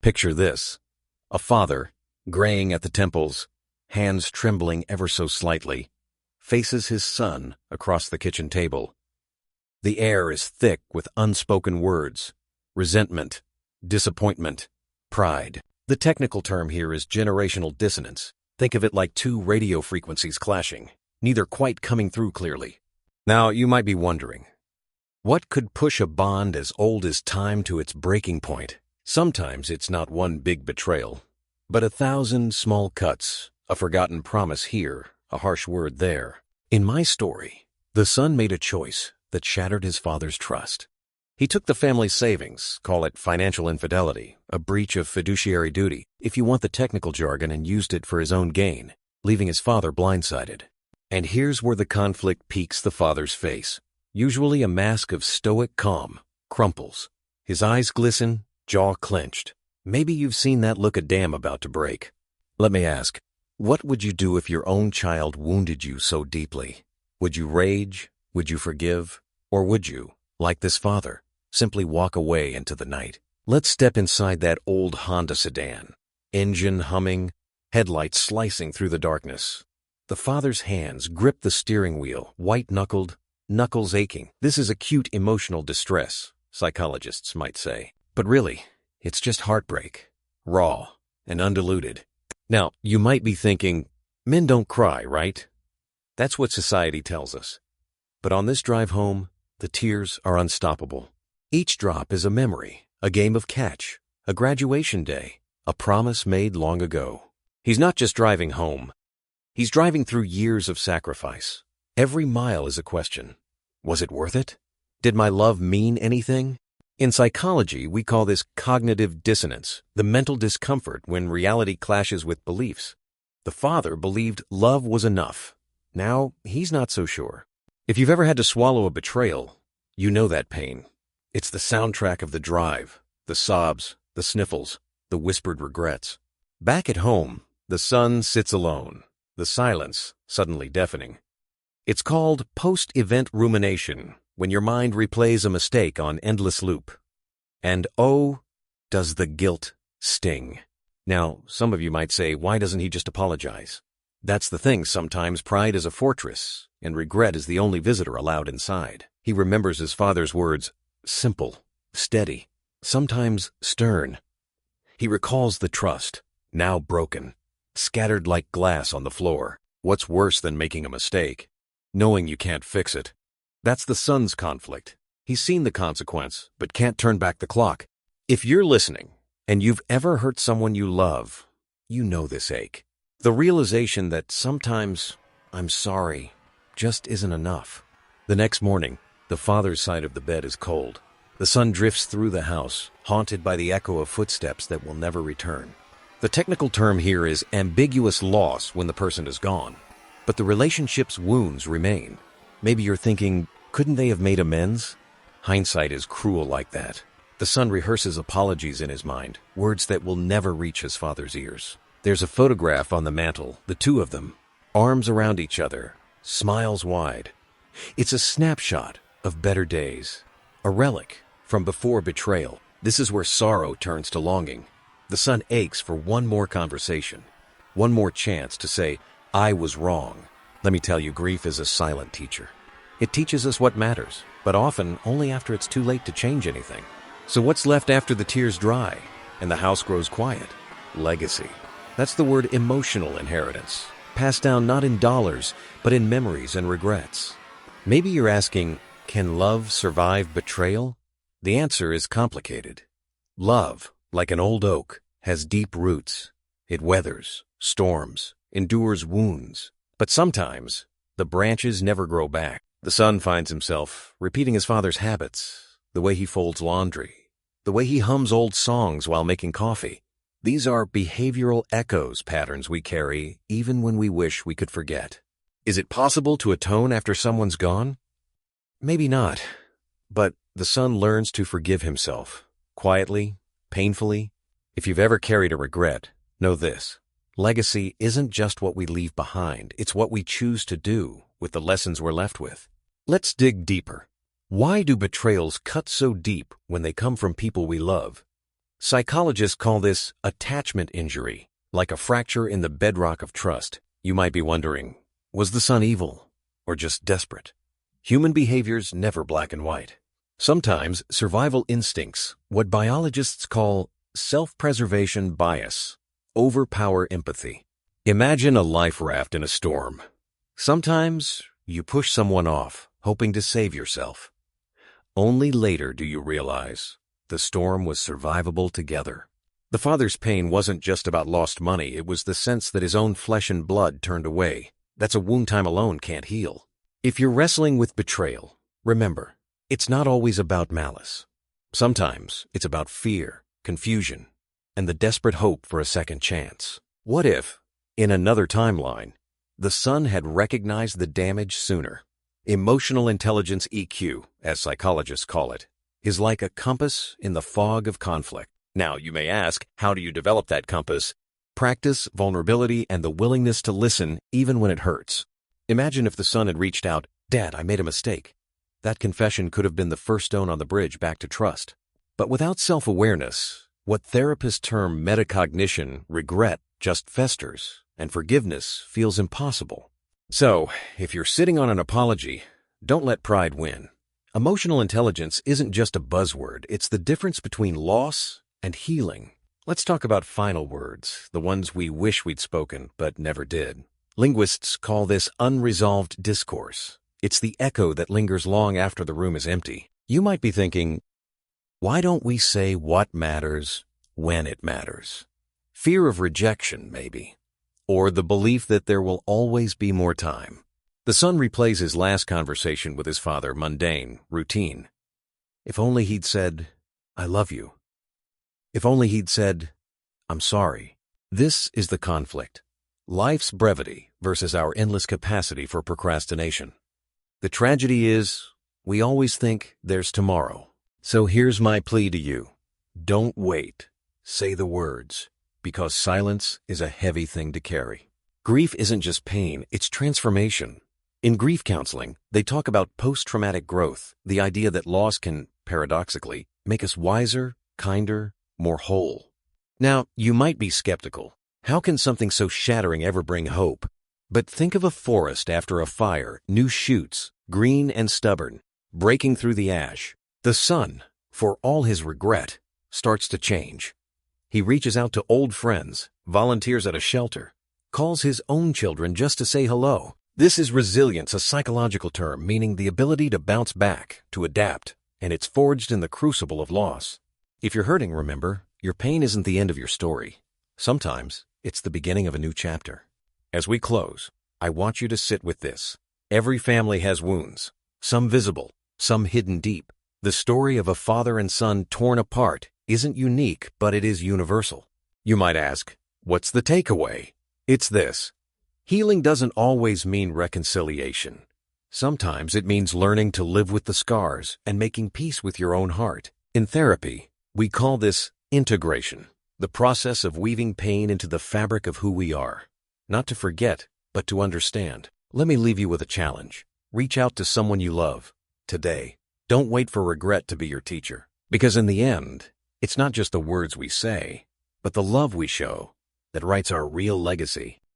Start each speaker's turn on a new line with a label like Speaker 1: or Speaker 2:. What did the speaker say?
Speaker 1: Picture this. A father, graying at the temples, hands trembling ever so slightly, faces his son across the kitchen table. The air is thick with unspoken words, resentment, disappointment, pride. The technical term here is generational dissonance. Think of it like two radio frequencies clashing, neither quite coming through clearly. Now, you might be wondering, what could push a bond as old as time to its breaking point? Sometimes it's not one big betrayal, but 1,000 small cuts, a forgotten promise here, a harsh word there. In my story, the son made a choice that shattered his father's trust. He took the family's savings, call it financial infidelity, a breach of fiduciary duty, if you want the technical jargon, and used it for his own gain, leaving his father blindsided. And here's where the conflict peaks the father's face. Usually a mask of stoic calm crumples. His eyes glisten, jaw clenched. Maybe you've seen that look, a dam about to break. Let me ask, what would you do if your own child wounded you so deeply? Would you rage? Would you forgive? Or would you, like this father, simply walk away into the night? Let's step inside that old Honda sedan. Engine humming, headlights slicing through the darkness. The father's hands grip the steering wheel, white-knuckled, knuckles aching. This is acute emotional distress, psychologists might say. But really, it's just heartbreak, raw and undiluted. Now, you might be thinking, men don't cry, right? That's what society tells us. But on this drive home, the tears are unstoppable. Each drop is a memory, a game of catch, a graduation day, a promise made long ago. He's not just driving home. He's driving through years of sacrifice. Every mile is a question. Was it worth it? Did my love mean anything? In psychology, we call this cognitive dissonance, the mental discomfort when reality clashes with beliefs. The father believed love was enough. Now, he's not so sure. If you've ever had to swallow a betrayal, you know that pain. It's the soundtrack of the drive, the sobs, the sniffles, the whispered regrets. Back at home, the son sits alone, the silence suddenly deafening. It's called post-event rumination, when your mind replays a mistake on endless loop. And oh, does the guilt sting. Now, some of you might say, why doesn't he just apologize? That's the thing, sometimes pride is a fortress, and regret is the only visitor allowed inside. He remembers his father's words, simple, steady, sometimes stern. He recalls the trust, now broken, scattered like glass on the floor. What's worse than making a mistake? Knowing you can't fix it. That's the son's conflict. He's seen the consequence, but can't turn back the clock. If you're listening, and you've ever hurt someone you love, you know this ache. The realization that sometimes, I'm sorry, just isn't enough. The next morning, the father's side of the bed is cold. The son drifts through the house, haunted by the echo of footsteps that will never return. The technical term here is ambiguous loss when the person is gone, but the relationship's wounds remain. Maybe you're thinking, couldn't they have made amends? Hindsight is cruel like that. The son rehearses apologies in his mind, words that will never reach his father's ears. There's a photograph on the mantel, the two of them, arms around each other, smiles wide. It's a snapshot of better days, a relic from before betrayal. This is where sorrow turns to longing. The son aches for one more conversation, one more chance to say, I was wrong. Let me tell you, grief is a silent teacher. It teaches us what matters, but often only after it's too late to change anything. So what's left after the tears dry and the house grows quiet? Legacy. That's the word emotional inheritance, passed down not in dollars, but in memories and regrets. Maybe you're asking, can love survive betrayal? The answer is complicated. Love, like an old oak, has deep roots. It weathers, storms, endures wounds. But sometimes, the branches never grow back. The son finds himself repeating his father's habits, the way he folds laundry, the way he hums old songs while making coffee. These are behavioral echoes, patterns we carry even when we wish we could forget. Is it possible to atone after someone's gone? Maybe not. But the son learns to forgive himself, quietly, painfully. If you've ever carried a regret, know this. Legacy isn't just what we leave behind, it's what we choose to do with the lessons we're left with. Let's dig deeper. Why do betrayals cut so deep when they come from people we love? Psychologists call this attachment injury, like a fracture in the bedrock of trust. You might be wondering, was the son evil or just desperate? Human behavior's never black and white. Sometimes survival instincts, what biologists call self-preservation bias, overpower empathy. Imagine a life raft in a storm. Sometimes you push someone off, hoping to save yourself. Only later do you realize the storm was survivable together. The father's pain wasn't just about lost money, it was the sense that his own flesh and blood turned away. That's a wound time alone can't heal. If you're wrestling with betrayal, remember, it's not always about malice. Sometimes it's about fear, confusion, and the desperate hope for a second chance. What if, in another timeline, the son had recognized the damage sooner? Emotional intelligence EQ, as psychologists call it, is like a compass in the fog of conflict. Now, you may ask, how do you develop that compass? Practice vulnerability and the willingness to listen even when it hurts. Imagine if the son had reached out, "Dad, I made a mistake." That confession could have been the first stone on the bridge back to trust. But without self-awareness, what therapists term metacognition, regret, just festers, and forgiveness feels impossible. So, if you're sitting on an apology, don't let pride win. Emotional intelligence isn't just a buzzword, it's the difference between loss and healing. Let's talk about final words, the ones we wish we'd spoken but never did. Linguists call this unresolved discourse. It's the echo that lingers long after the room is empty. You might be thinking, why don't we say what matters when it matters? Fear of rejection, maybe. Or the belief that there will always be more time. The son replays his last conversation with his father, mundane, routine. If only he'd said, "I love you." If only he'd said, "I'm sorry." This is the conflict. Life's brevity versus our endless capacity for procrastination. The tragedy is, we always think there's tomorrow. So here's my plea to you. Don't wait. Say the words, because silence is a heavy thing to carry. Grief isn't just pain, it's transformation. In grief counseling, they talk about post-traumatic growth, the idea that loss can, paradoxically, make us wiser, kinder, more whole. Now, you might be skeptical. How can something so shattering ever bring hope? But think of a forest after a fire, new shoots, green and stubborn, breaking through the ash. The son, for all his regret, starts to change. He reaches out to old friends, volunteers at a shelter, calls his own children just to say hello. This is resilience, a psychological term meaning the ability to bounce back, to adapt, and it's forged in the crucible of loss. If you're hurting, remember, your pain isn't the end of your story. Sometimes it's the beginning of a new chapter. As we close, I want you to sit with this. Every family has wounds, some visible, some hidden deep. The story of a father and son torn apart isn't unique, but it is universal. You might ask, what's the takeaway? It's this. Healing doesn't always mean reconciliation. Sometimes it means learning to live with the scars and making peace with your own heart. In therapy, we call this integration, the process of weaving pain into the fabric of who we are. Not to forget, but to understand. Let me leave you with a challenge. Reach out to someone you love today. Don't wait for regret to be your teacher. Because in the end, it's not just the words we say, but the love we show that writes our real legacy.